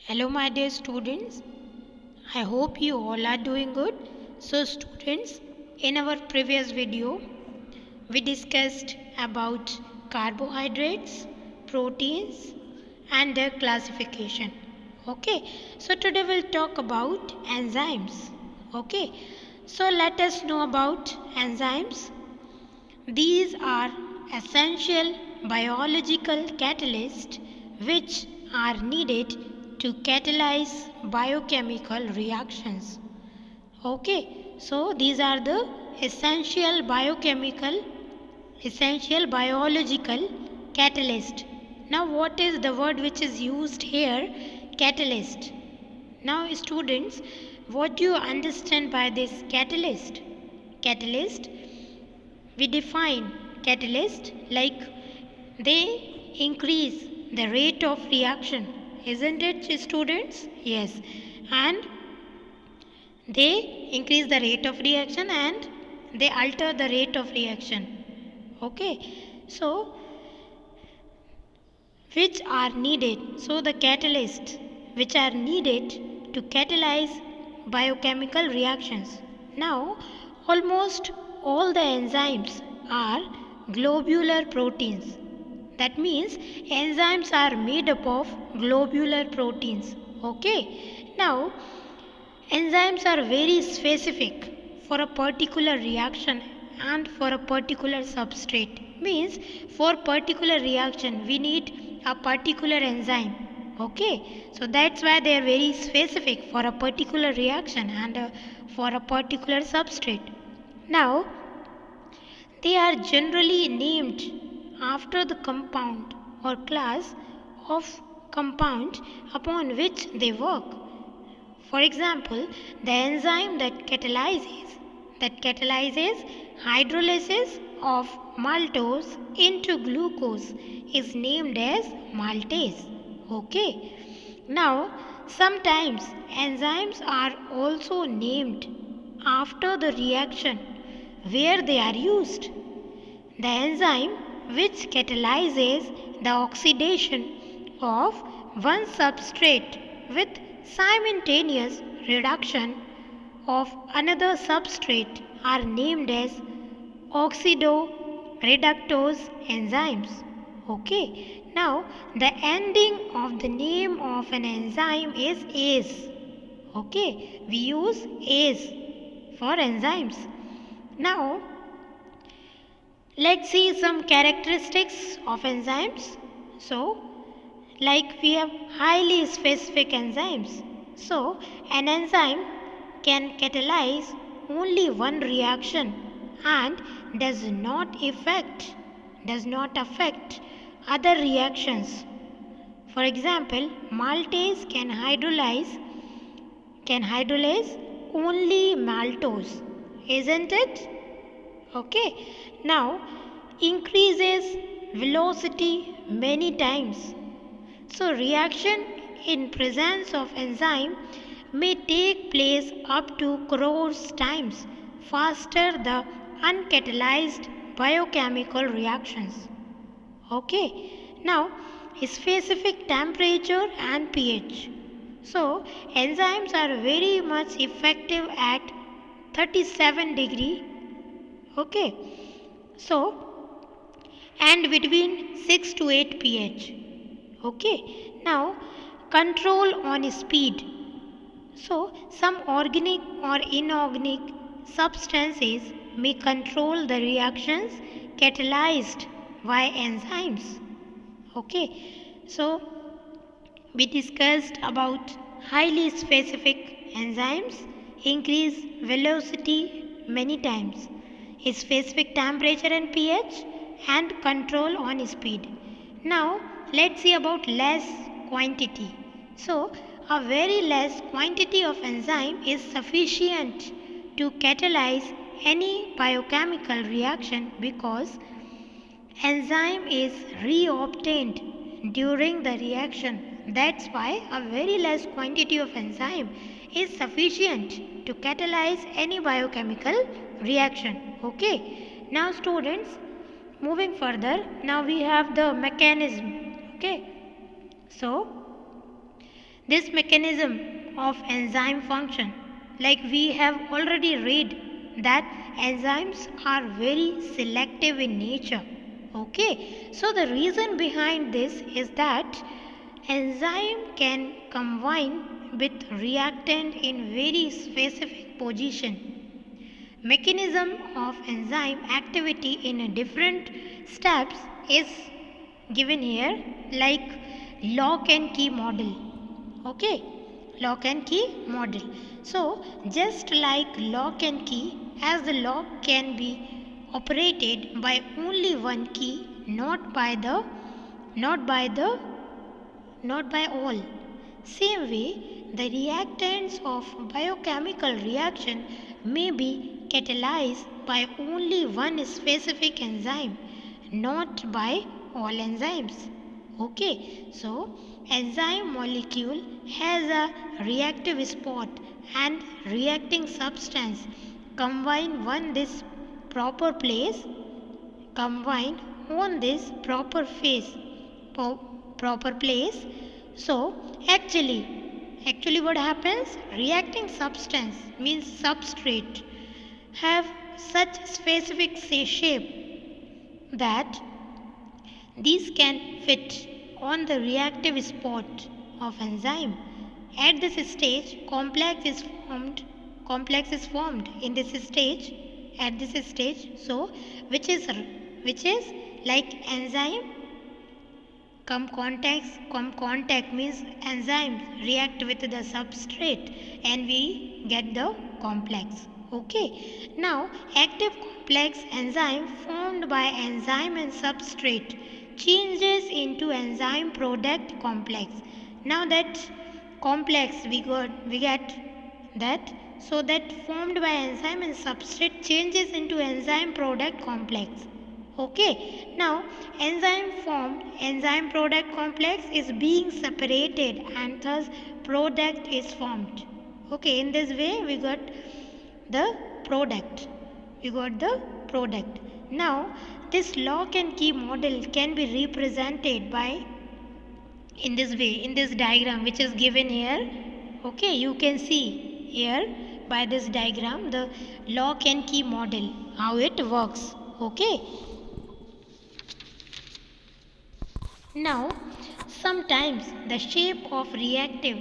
Hello, my dear students. I hope you all are doing good. So, students, in our previous video, we discussed about carbohydrates, proteins, and their classification. Okay, so today we'll talk about enzymes. Okay, so let us know about enzymes. These are essential biological catalysts which are needed to catalyze biochemical reactions. Okay, so these are the essential biological catalyst. Now, what is the word which is used here? Catalyst. Now, students, what do you understand by this catalyst? Catalyst, we define catalyst like they increase the rate of reaction, isn't it, students? Yes, and they increase the rate of reaction and they alter the rate of reaction. Okay, so which are needed, so the catalysts which are needed to catalyze biochemical reactions. Now, almost all the enzymes are globular proteins. That means enzymes are made up of globular proteins. Okay, now enzymes are very specific for a particular reaction and for a particular substrate. Means for particular reaction we need a particular enzyme. Okay, so that's why they are very specific for a particular reaction and for a particular substrate. Now, they are generally named after the compound or class of compound upon which they work. For example, the enzyme that catalyzes hydrolysis of maltose into glucose is named as maltase. Okay. Now, sometimes enzymes are also named after the reaction where they are used. The enzyme which catalyzes the oxidation of one substrate with simultaneous reduction of another substrate are named as oxidoreductase enzymes. Okay, now the ending of the name of an enzyme is ase. Okay, we use ase for enzymes. Now, let's see some characteristics of enzymes. So, like we have highly specific enzymes. So, an enzyme can catalyze only one reaction and does not affect other reactions. For example, maltase can hydrolyze only maltose, isn't it? Okay, now increases velocity many times. So, reaction in presence of enzyme may take place up to crores times faster the uncatalyzed biochemical reactions. Okay, now specific temperature and pH. So, enzymes are very much effective at 37 degree. Okay, so and between 6 to 8 pH. Okay, now control on speed. So, some organic or inorganic substances may control the reactions catalyzed by enzymes. Okay, so we discussed about highly specific enzymes, increase velocity many times, specific temperature and pH, and control on speed. Now, let's see about less quantity. So, a very less quantity of enzyme is sufficient to catalyze any biochemical reaction because enzyme is reobtained during the reaction. That's why a very less quantity of enzyme is sufficient to catalyze any biochemical reaction. Okay, now students, moving further, now we have the mechanism. Okay, so This mechanism of enzyme function, like we have already read that enzymes are very selective in nature. Okay, so the reason behind this is that enzyme can combine with reactant in very specific position. Mechanism of enzyme activity in different steps is given here, like lock and key model. Okay, lock and key model. So just like lock and key, as the lock can be operated by only one key, not by all. Same way, the reactants of biochemical reaction may be catalyzed by only one specific enzyme, not by all enzymes. Okay, so enzyme molecule has a reactive spot and reacting substance combine on this proper place, combine on this proper place. So actually what happens, reacting substance means substrate have such specific shape that these can fit on the reactive spot of enzyme. At this stage, complex is formed in this stage, at this stage. So, which is like enzyme come contact means enzymes react with the substrate and we get the complex. Okay, now active complex enzyme formed by enzyme and substrate changes into enzyme product complex. Now that complex we get that, so that formed by enzyme and substrate changes into enzyme product complex. Okay, now enzyme product complex is being separated and thus product is formed. Okay, in this way we got the product. Now this lock and key model can be represented by in this way, in this diagram which is given here. Okay, you can see here by this diagram the lock and key model, how it works. Okay, now sometimes the shape of reactive,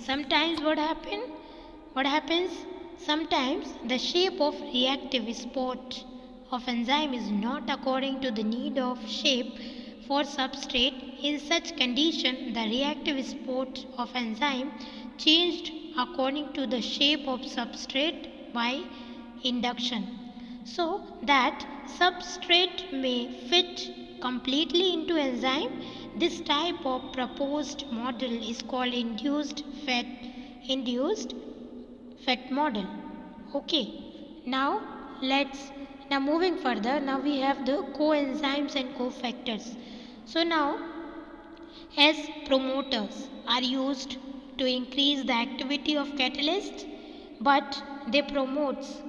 sometimes what happens, sometimes the shape of reactive spot of enzyme is not according to the need of shape for substrate. In such condition, the reactive spot of enzyme changed according to the shape of substrate by induction, so that substrate may fit completely into enzyme. This type of proposed model is called induced fat model. Okay, now moving further, now we have the coenzymes and cofactors. So now, as promoters are used to increase the activity of catalyst, but they promotes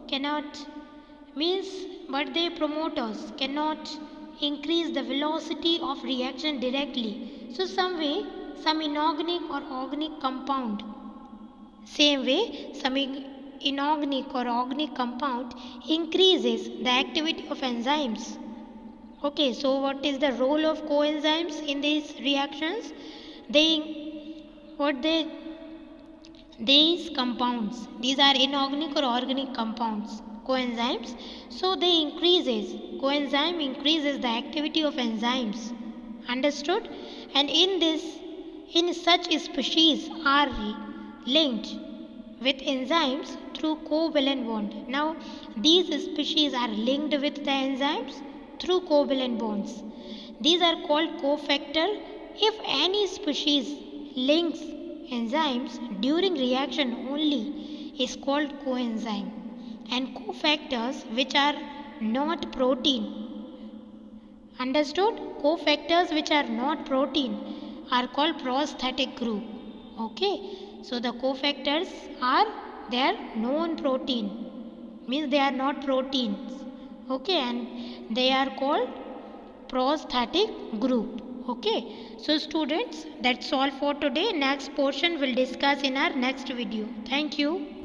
cannot means but they promoters cannot increase the velocity of reaction directly. So some inorganic or organic compound, same way some inorganic or organic compound increases the activity of enzymes. Okay, so what is the role of coenzymes in these reactions? These compounds, these are inorganic or organic compounds, coenzymes. So coenzyme increases the activity of enzymes. Understood? And in such species are linked with enzymes through covalent bond. Now these species are linked with the enzymes through covalent bonds. These are called cofactor. If any species links enzymes during reaction only is called coenzyme, and cofactors which are not protein. Understood? Cofactors which are not protein are called prosthetic group. Okay, so the cofactors are their non-protein, means they are not proteins. Okay, and they are called prosthetic group. Okay, so students, that's all for today. Next portion we'll discuss in our next video. Thank you.